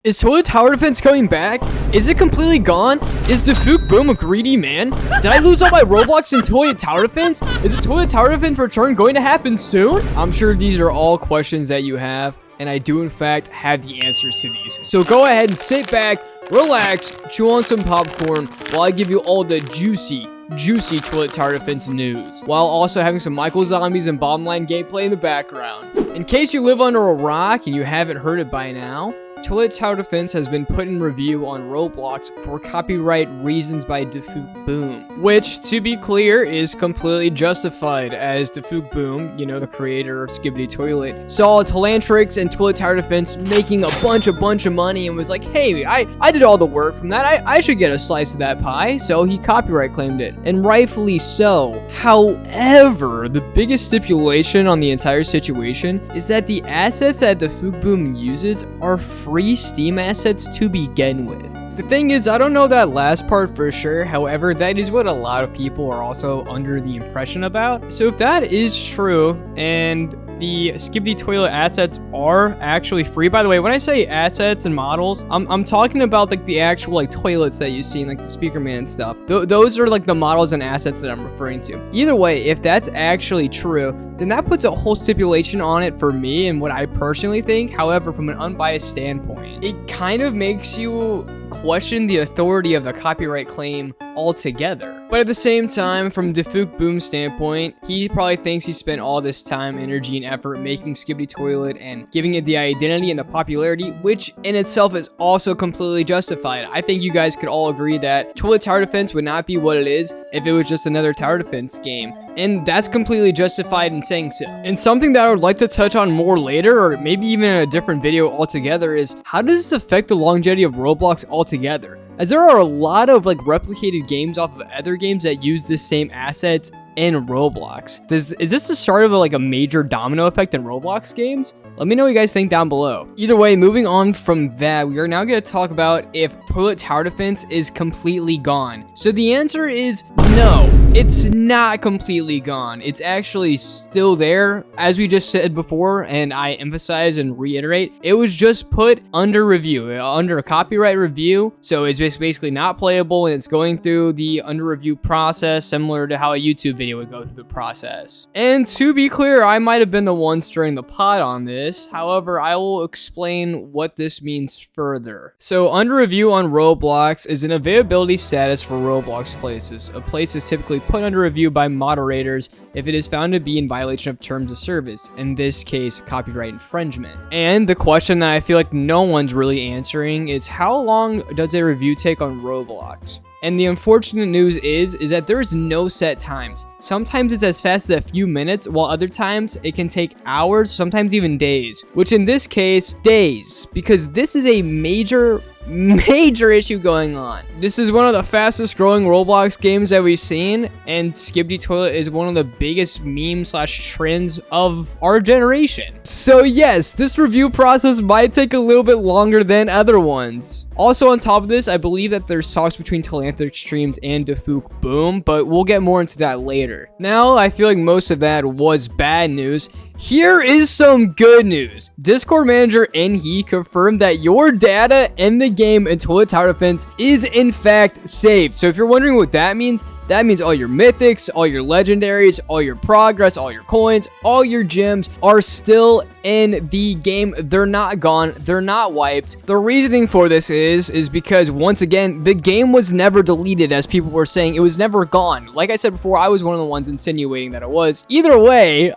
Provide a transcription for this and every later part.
Is Toilet Tower Defense coming back? Is it completely gone? Is Defuk Boom a greedy man? Did I lose all my Roblox in Toilet Tower Defense? Is the Toilet Tower Defense return going to happen soon? I'm sure these are all questions that you have, and I do in fact have the answers to these. So go ahead and sit back, relax, chew on some popcorn while I give you all the juicy Toilet Tower Defense news, while also having some Michael Zombies and Bottom Line gameplay in the background. In case you live under a rock and you haven't heard it by now, Toilet Tower Defense has been put in review on Roblox for copyright reasons by Defuk Boom, which, to be clear, is completely justified, as Defuk Boom, you know, the creator of Skibidi Toilet, saw telantrics and Toilet Tower Defense making a bunch of money and was like, hey, I did all the work from that, I should get a slice of that pie, so he copyright claimed it, and rightfully so. However, the biggest stipulation on the entire situation is that the assets that Defuk Boom uses are free Steam assets to begin with. The thing is, I don't know that last part for sure, however, that is what a lot of people are also under the impression about. So if that is true, and the Skibidi Toilet assets are actually free. By the way, when I say assets and models, I'm talking about like the actual like toilets that you see in like the Speaker Man and stuff. Those are like the models and assets that I'm referring to. Either way, if that's actually true, then that puts a whole stipulation on it for me and what I personally think. However, from an unbiased standpoint, it kind of makes you question the authority of the copyright claim altogether. But at the same time, from Defuk Boom's standpoint, he probably thinks he spent all this time, energy, and effort making Skibidi Toilet and giving it the identity and the popularity, which in itself is also completely justified. I think you guys could all agree that Toilet Tower Defense would not be what it is if it was just another tower defense game. And that's completely justified in saying so. And something that I would like to touch on more later, or maybe even in a different video altogether, is how does this affect the longevity of Roblox altogether? As there are a lot of like replicated games off of other games that use the same assets in Roblox. Is this the start of a major domino effect in Roblox games? Let me know what you guys think down below. Either way, moving on from that, we are now going to talk about if Toilet Tower Defense is completely gone. So the answer is no, it's not completely gone. It's actually still there. As we just said before, and I emphasize and reiterate, it was just put under review, under a copyright review. So it's just basically not playable, and it's going through the under review process, similar to how a YouTube video would go through the process. And to be clear, I might have been the one stirring the pot on this. However, I will explain what this means further. So under review on Roblox is an availability status for Roblox places. A place is typically put under review by moderators if it is found to be in violation of terms of service, in this case, copyright infringement. And the question that I feel like no one's really answering is, how long does a review take on Roblox? And the unfortunate news is that there is no set times. Sometimes it's as fast as a few minutes, while other times it can take hours, sometimes even days. Which in this case, days, because this is a major issue going on. This is one of the fastest growing Roblox games that we've seen, and Skibidi Toilet is one of the biggest meme/trends of our generation. So yes, this review process might take a little bit longer than other ones. Also on top of this, I believe that there's talks between Telantric Streams and Defuk Boom, but we'll get more into that later. Now, I feel like most of that was bad news. Here is some good news. Discord manager Enhe confirmed that your data in the game in Toilet Tower Defense is in fact saved. So if you're wondering what that means all your mythics, all your legendaries, all your progress, all your coins, all your gems are still in the game. They're not gone. They're not wiped. The reasoning for this is because, once again, the game was never deleted, as people were saying. It was never gone. Like I said before, I was one of the ones insinuating that it was. Either way,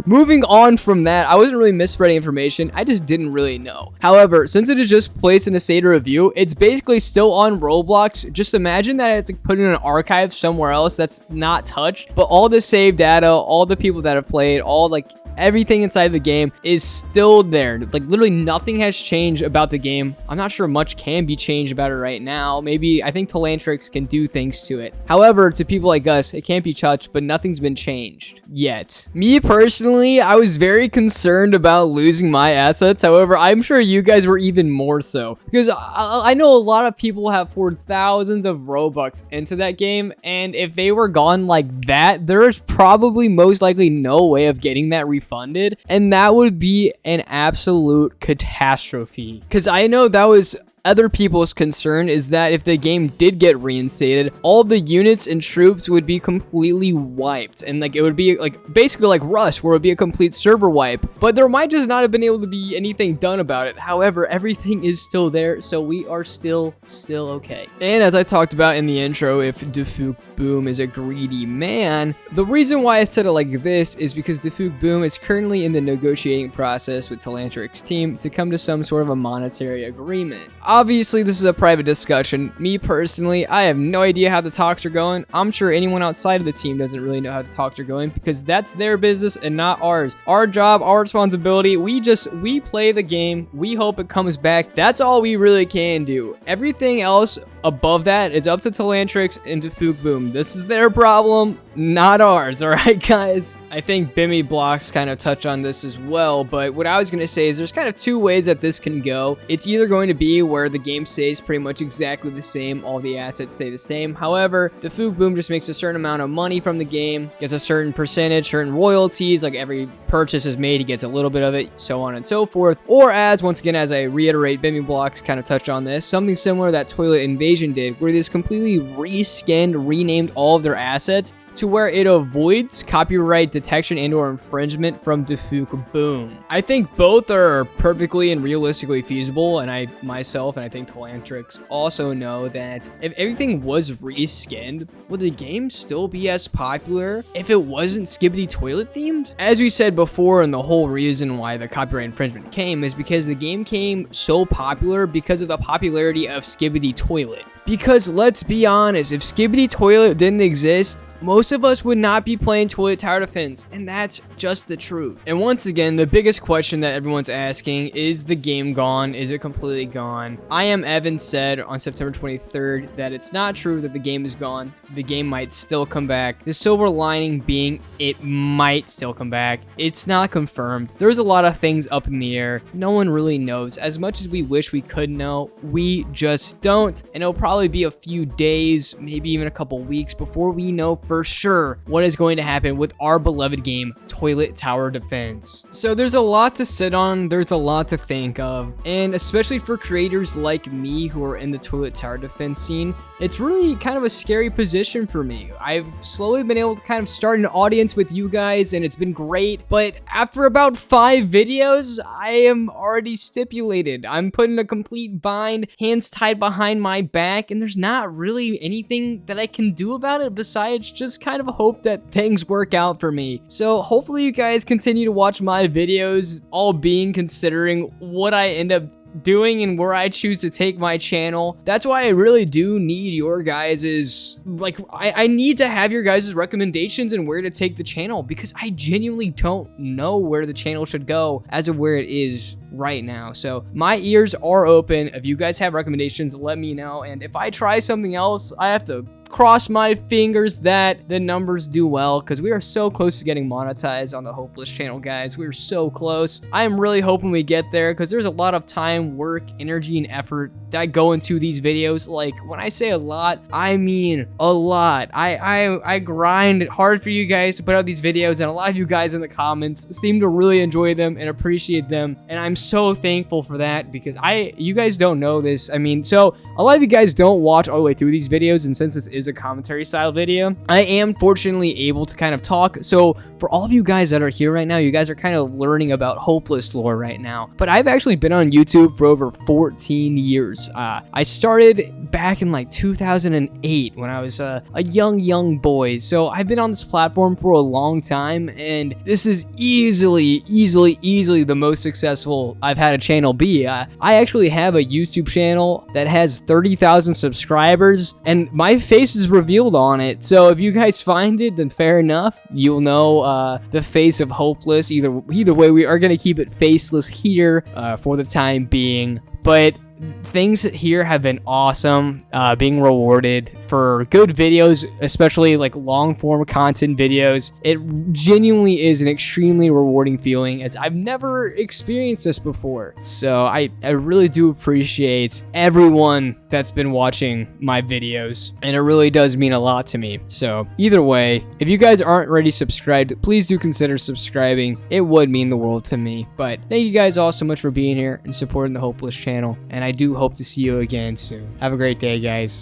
moving on from that, I wasn't really misspreading information. I just didn't really know. However, since it is just placed in a state of review, it's basically still on Roblox. Just imagine that it's put in an archive somewhere else that's not touched, but all the saved data, all the people that have played, all everything inside the game is still there. Literally nothing has changed about the game. I'm not sure much can be changed about it right now. Maybe, I think telantrics can do things to it. However, to people like us, it can't be touched, but nothing's been changed yet. Me personally, I was very concerned about losing my assets. However, I'm sure you guys were even more so, because I know a lot of people have poured thousands of Robux into that game, and if they were gone like that, there is probably most likely no way of getting that refunded refunded, and that would be an absolute catastrophe. Because I know that was other people's concern, is that if the game did get reinstated, all the units and troops would be completely wiped, and like it would be like basically like Rush, where it would be a complete server wipe. But there might just not have been able to be anything done about it. However, everything is still there, so we are still okay. And as I talked about in the intro, if Defuk Boom is a greedy man, the reason why I said it like this is because Defuk Boom is currently in the negotiating process with Telantric's team to come to some sort of a monetary agreement. Obviously, this is a private discussion. Me personally, I have no idea how the talks are going. I'm sure anyone outside of the team doesn't really know how the talks are going, because that's their business and not ours. Our job, our responsibility, we play the game. We hope it comes back. That's all we really can do. Everything else above that is up to Telantrix and Defuk Boom. This is their problem, not ours, alright guys? I think Bimmy Blocks kind of touch on this as well, but what I was going to say is there's kind of two ways that this can go. It's either going to be where the game stays pretty much exactly the same, all the assets stay the same. However, Defuk Boom just makes a certain amount of money from the game, gets a certain percentage, certain royalties, like every purchase is made, he gets a little bit of it, so on and so forth. Or as, once again, as I reiterate, Bimmy Blocks kind of touched on this, something similar that Toilet Invasion did, where they just completely reskinned, renamed all of their assets to where it avoids copyright detection and or infringement from Defuk Boom. I think both are perfectly and realistically feasible, and I myself and I think Telantrix also know that if everything was reskinned, would the game still be as popular if it wasn't Skibidi Toilet themed? As we said before, and the whole reason why the copyright infringement came is because the game came so popular because of the popularity of Skibidi Toilet. Because let's be honest, if Skibidi Toilet didn't exist, most of us would not be playing Toilet Tower Defense, and that's just the truth. And once again, the biggest question that everyone's asking, is the game gone? Is it completely gone? I Am Evan said on September 23rd that it's not true that the game is gone. The game might still come back. The silver lining being it might still come back. It's not confirmed. There's a lot of things up in the air. No one really knows. As much as we wish we could know, we just don't. And it'll probably be a few days, maybe even a couple weeks before we know for sure what is going to happen with our beloved game, Toilet Tower Defense. So there's a lot to sit on, there's a lot to think of, and especially for creators like me who are in the Toilet Tower Defense scene, it's really kind of a scary position for me. I've slowly been able to kind of start an audience with you guys, and it's been great, but after about 5 videos, I am already stipulated. I'm put in a complete bind, hands tied behind my back, and there's not really anything that I can do about it besides just kind of hope that things work out for me. So hopefully you guys continue to watch my videos, all being considering what I end up doing and where I choose to take my channel. That's why I really do need your guys's, like, I need to have your guys' recommendations and where to take the channel, because I genuinely don't know where the channel should go as of where it is right now. So my ears are open. If you guys have recommendations, let me know, and if I try something else, I have to cross my fingers that the numbers do well, because we are so close to getting monetized on the Hopeless channel, guys. We're so close. I am really hoping we get there, because there's a lot of time, work, energy, and effort that go into these videos. Like, when I say a lot, I mean a lot. I grind hard for you guys to put out these videos, and a lot of you guys in the comments seem to really enjoy them and appreciate them, and I'm so thankful for that, because you guys don't know this. I mean, so a lot of you guys don't watch all the way through these videos, and since this is a commentary style video, I am fortunately able to kind of talk. So for all of you guys that are here right now, you guys are kind of learning about Hopeless lore right now, but I've actually been on YouTube for over 14 years. I started back in like 2008 when I was a young boy, so I've been on this platform for a long time, and this is easily the most successful I've had a channel be. I actually have a YouTube channel that has 30,000 subscribers, and my face is revealed on it. So if you guys find it, then fair enough. You'll know the face of Hopeless. Either way, we are going to keep it faceless here for the time being. But things here have been awesome. Being rewarded for good videos, especially like long form content videos. It genuinely is an extremely rewarding feeling, as I've never experienced this before. So I really do appreciate everyone that's been watching my videos, and it really does mean a lot to me. So either way, if you guys aren't already subscribed, please do consider subscribing. It would mean the world to me. But thank you guys all so much for being here and supporting the Hopeless channel, and I do hope to see you again soon. Have a great day, guys.